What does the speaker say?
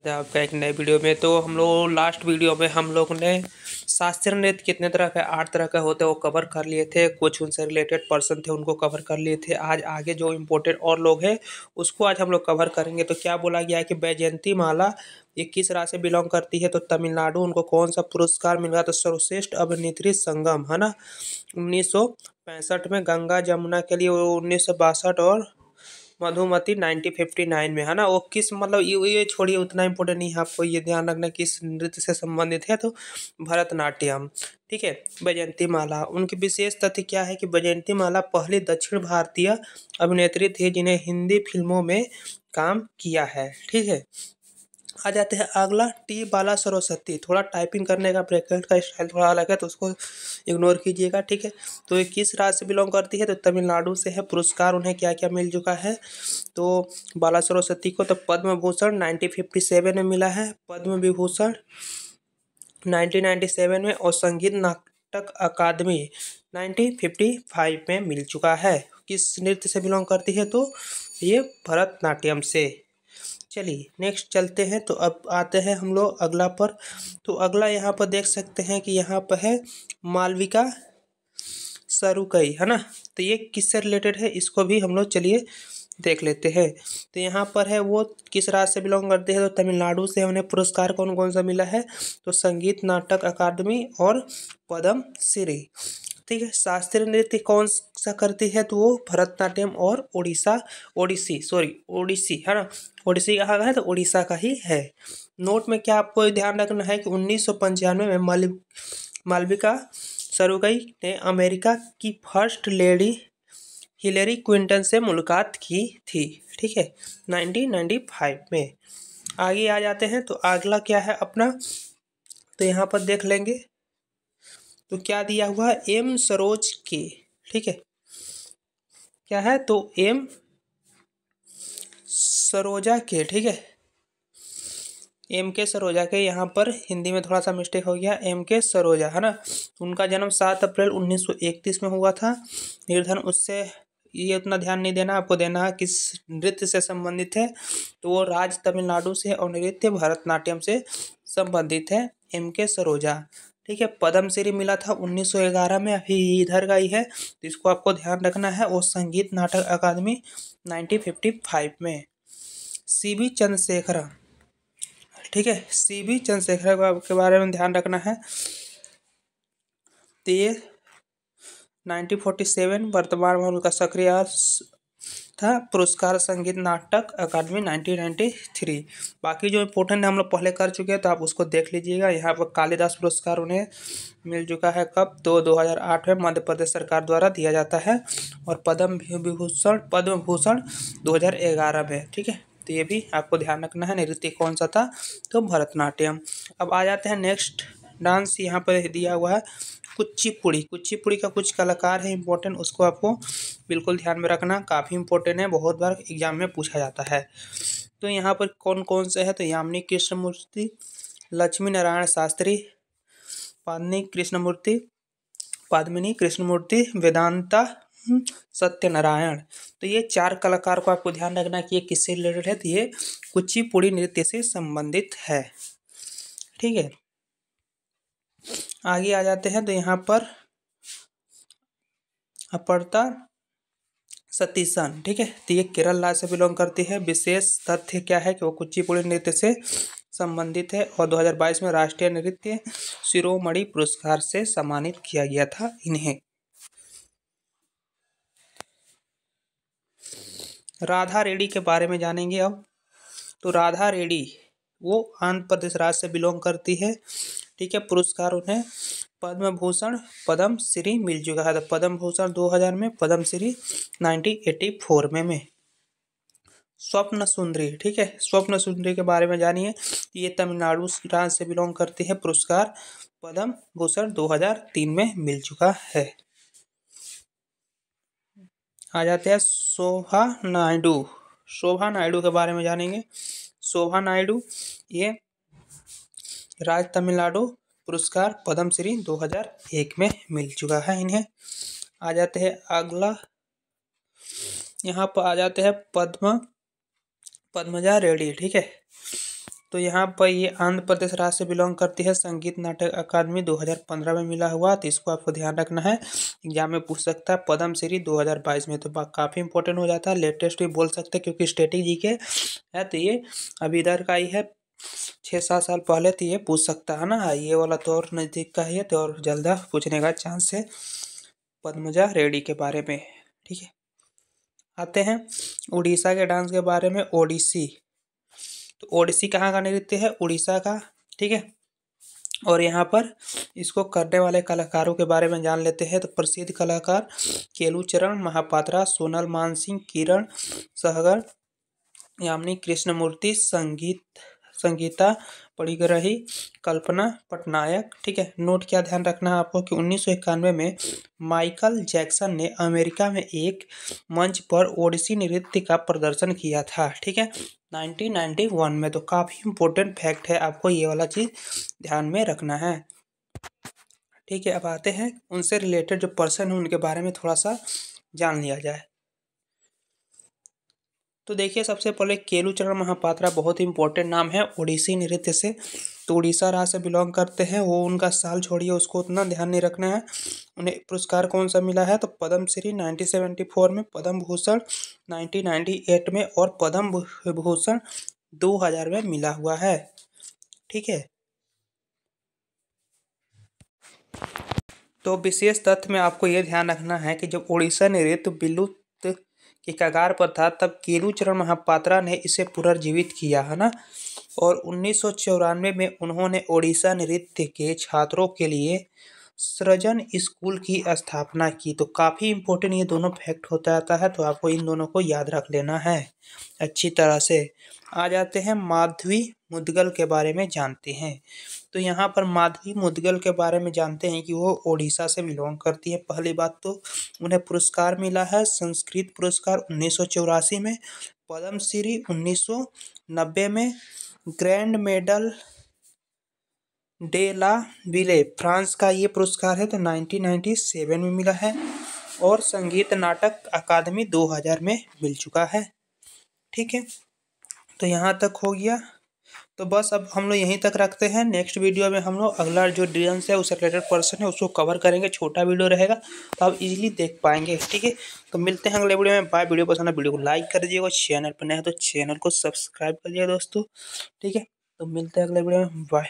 आपका एक नए वीडियो में। तो हम लोग लास्ट वीडियो में हम लोग ने शास्त्रीय नृत्य कितने तरह का 8 तरह का होते हैं वो कवर कर लिए थे। कुछ उनसे रिलेटेड पर्सन थे उनको कवर कर लिए थे। आज आगे जो इम्पोर्टेंट और लोग हैं उसको आज हम लोग कवर करेंगे। तो क्या बोला गया है कि वैजयंती माला ये किस राज्य से बिलोंग करती है? तो तमिलनाडु। उनको कौन सा पुरस्कार मिला? तो सर्वश्रेष्ठ अभिनेत्री संगम, है ना, 1965 में। गंगा जमुना के लिए वो 1962 और मधुमती 1959 में, है ना। वो किस मतलब ये छोड़िए, उतना इम्पोर्टेंट नहीं है, आपको ये ध्यान रखना किस नृत्य से संबंधित है। तो भरतनाट्यम, ठीक है। वैजयंती माला, उनकी विशेष तथ्य क्या है कि वैजयंती माला पहली दक्षिण भारतीय अभिनेत्री थी जिन्हें हिंदी फिल्मों में काम किया है, ठीक है। आ जाते हैं अगला, टी बाला सरस्वती। थोड़ा टाइपिंग करने का ब्रैकेट का स्टाइल थोड़ा अलग है तो उसको इग्नोर कीजिएगा, ठीक है। तो ये किस राज्य से बिलोंग करती है? तो तमिलनाडु से है। पुरस्कार उन्हें क्या क्या मिल चुका है? तो बाला सरस्वती को तो पद्म भूषण 1957 में मिला है, पद्म विभूषण 1997 में, और संगीत नाटक अकादमी 1955 में मिल चुका है। किस नृत्य से बिलोंग करती है? तो ये भरतनाट्यम से। चलिए नेक्स्ट चलते हैं। तो अब आते हैं हम लोग अगला पर। तो अगला यहाँ पर देख सकते हैं कि यहाँ पर है मालविका सरुकई, है ना। तो ये किससे रिलेटेड है इसको भी हम लोग चलिए देख लेते हैं। तो यहाँ पर है वो किस राज्य से बिलोंग करते हैं? तो तमिलनाडु से। उन्हें पुरस्कार कौन कौन सा मिला है? तो संगीत नाटक अकादमी और पद्म श्री, ठीक है। शास्त्रीय नृत्य कौन सा करती है? तो वो भरतनाट्यम और ओडिसी, है ना। ओडिसी कहाँ का है? तो उड़ीसा का ही है। नोट में क्या आपको ध्यान रखना है कि 1995 में मालविका सरुगई ने अमेरिका की फर्स्ट लेडी हिलेरी क्लिंटन से मुलाकात की थी, ठीक है, 1995 में। आगे आ जाते हैं। तो अगला क्या है अपना? तो यहाँ पर देख लेंगे तो क्या दिया हुआ है, एम सरोज के, ठीक है। क्या है? तो एम सरोजा के, ठीक है, एम के सरोजा के। यहाँ पर हिंदी में थोड़ा सा मिस्टेक हो गया, एम के सरोजा, है ना। उनका जन्म 7 अप्रैल 1931 में हुआ था। निर्धन, उससे ये उतना ध्यान नहीं देना, आपको देना है किस नृत्य से संबंधित है। तो वो राज्य तमिलनाडु से और नृत्य भरतनाट्यम से संबंधित है, एम के सरोजा, ठीक है। पद्मश्री मिला था 1911 में, अभी इधर का ही है तो इसको आपको ध्यान रखना है। और संगीत नाटक अकादमी 1955 में। सीबी चंद्रशेखर, ठीक है, सीबी चंद्रशेखर के बारे में ध्यान रखना है। तो ये 1947 वर्तमान में उनका सक्रिय था। पुरस्कार संगीत नाटक अकादमी 1993। बाकी जो इम्पोर्टेंट हम लोग पहले कर चुके हैं तो आप उसको देख लीजिएगा। यहाँ पर कालिदास पुरस्कार उन्हें मिल चुका है, कब? तो 2008 में मध्य प्रदेश सरकार द्वारा दिया जाता है। और पद्म भूषण 2011 में, ठीक है। तो ये भी आपको ध्यान रखना है। नृत्य कौन सा था? तो भरतनाट्यम। अब आ जाते हैं नेक्स्ट डांस, यहाँ पर दिया हुआ है कुचिपुड़ी। कुचिपुड़ी का कुछ कलाकार है इंपॉर्टेंट, उसको आपको बिल्कुल ध्यान में रखना, काफ़ी इंपॉर्टेंट है, बहुत बार एग्जाम में पूछा जाता है। तो यहाँ पर कौन कौन से है? तो यामिनी कृष्णमूर्ति, लक्ष्मी नारायण शास्त्री, पादमिनी कृष्णमूर्ति, वेदांता सत्यनारायण। तो ये 4 कलाकार को आपको ध्यान रखना कि ये किससे रिलेटेड है। तो ये कुचिपुड़ी नृत्य से संबंधित है, ठीक है। आगे आ जाते हैं। तो यहाँ पर अपर्ता सतीशन, ठीक है। तो ये केरल राज्य से बिलोंग करती है। विशेष तथ्य क्या है कि वो कुचिपुड़ी नृत्य से संबंधित है। और 2022 में राष्ट्रीय नृत्य शिरोमणि पुरस्कार से सम्मानित किया गया था इन्हें। राधा रेड्डी के बारे में जानेंगे अब। तो राधा रेड्डी वो आंध्र प्रदेश राज्य से बिलोंग करती है, ठीक है। पुरस्कार उन्हें पद्म भूषण, पद्म श्री मिल चुका है। तो पद्म भूषण 2000 में, पद्म श्री 1984 में। स्वप्न सुंदरी, ठीक है, स्वप्न सुंदरी के बारे में जानिए। ये तमिलनाडु राज्य से बिलोंग करती है। पुरस्कार पद्म भूषण 2003 में मिल चुका है। आ जाते हैं शोभा नायडू। शोभा नायडू के बारे में जानेंगे। शोभा नायडू ये राज्य तमिलनाडु, पुरस्कार पद्मश्री 2001 में मिल चुका है इन्हें। आ जाते हैं अगला, यहाँ पर आ जाते हैं पद्मजा रेड्डी, ठीक है। तो यहाँ पर ये आंध्र प्रदेश राज्य से बिलोंग करती है। संगीत नाटक अकादमी 2015 में मिला हुआ, तो इसको आपको ध्यान रखना है, एग्जाम में पूछ सकता है। पद्म श्री 2022 में, तो काफ़ी इंपॉर्टेंट हो जाता है, लेटेस्ट भी बोल सकते हैं क्योंकि स्टैटिक जीके है। तो ये अभी इधर का ही है, 6-7 साल पहले, तो ये पूछ सकता है ना। ये वाला तो और नज़दीक का ही है, तो और जल्द पूछने का चांस है पद्मजा रेड्डी के बारे में। ठीक है, आते हैं उड़ीसा के डांस के बारे में। ओडिसी, तो ओडिसी कहाँ का नृत्य है? उड़ीसा का। ठीक है, और यहाँ पर इसको करने वाले कलाकारों के बारे में जान लेते हैं। तो प्रसिद्ध कलाकार केलुचरण महापात्रा, सोनल मानसिंह, किरण सहगल, यामिनी कृष्णमूर्ति, संगीता पड़िगरही, कल्पना पटनायक। ठीक है, नोट क्या ध्यान रखना है आपको कि 1991 में माइकल जैक्सन ने अमेरिका में एक मंच पर ओडिसी नृत्य का प्रदर्शन किया था। ठीक है, 1991 में। तो काफ़ी इंपॉर्टेंट फैक्ट है, आपको ये वाला चीज़ ध्यान में रखना है। ठीक है, अब आते हैं उनसे रिलेटेड जो पर्सन है उनके बारे में थोड़ा सा जान लिया जाए। तो देखिए, सबसे पहले केलुचरण महापात्रा बहुत ही इंपॉर्टेंट नाम है ओडिसी नृत्य से। तो उड़ीसा राज्य से बिलोंग करते हैं। वो उनका साल छोड़िए, उसको उतना ध्यान नहीं रखना है। उन्हें पुरस्कार कौन सा मिला है? तो पद्म श्री 1974 में, पद्म भूषण 1998 में और पद्म भूषण 2000 में मिला हुआ है। ठीक है, तो विशेष तथ्य में आपको ये ध्यान रखना है कि जब उड़ीसा नृत्य विलुप्त के कगार पर था, तब केलुचरण महापात्रा ने इसे पुनर्जीवित किया, है ना। और 1994 में उन्होंने ओडिशा नृत्य के छात्रों के लिए सृजन स्कूल की स्थापना की। तो काफ़ी इंपॉर्टेंट ये दोनों फैक्ट होता आता है, तो आपको इन दोनों को याद रख लेना है अच्छी तरह से। आ जाते हैं माधवी मुदगल के बारे में जानते हैं। तो यहाँ पर माधवी मुदगल के बारे में जानते हैं कि वो ओडिशा से बिलोंग करती है। पहली बात तो उन्हें पुरस्कार मिला है, संस्कृत पुरस्कार 1984 में, पद्मश्री 1990 में, ग्रैंड मेडल डे ला विले फ्रांस का ये पुरस्कार है तो 1997 में मिला है, और संगीत नाटक अकादमी 2000 में मिल चुका है। ठीक है, तो यहाँ तक हो गया। तो बस अब हम लोग यहीं तक रखते हैं। नेक्स्ट वीडियो में हम लोग अगला जो डिटेल्स है उससे रिलेटेड पर्सन है उसको कवर करेंगे। छोटा वीडियो रहेगा तो आप इजीली देख पाएंगे। ठीक है, तो मिलते हैं अगले वीडियो में। बाय। वीडियो पसंद है वीडियो को लाइक कर दीजिएगा, चैनल पर नया है तो चैनल को सब्सक्राइब कर दीजिएगा दोस्तों। ठीक है, तो मिलते हैं अगले वीडियो में। बाय।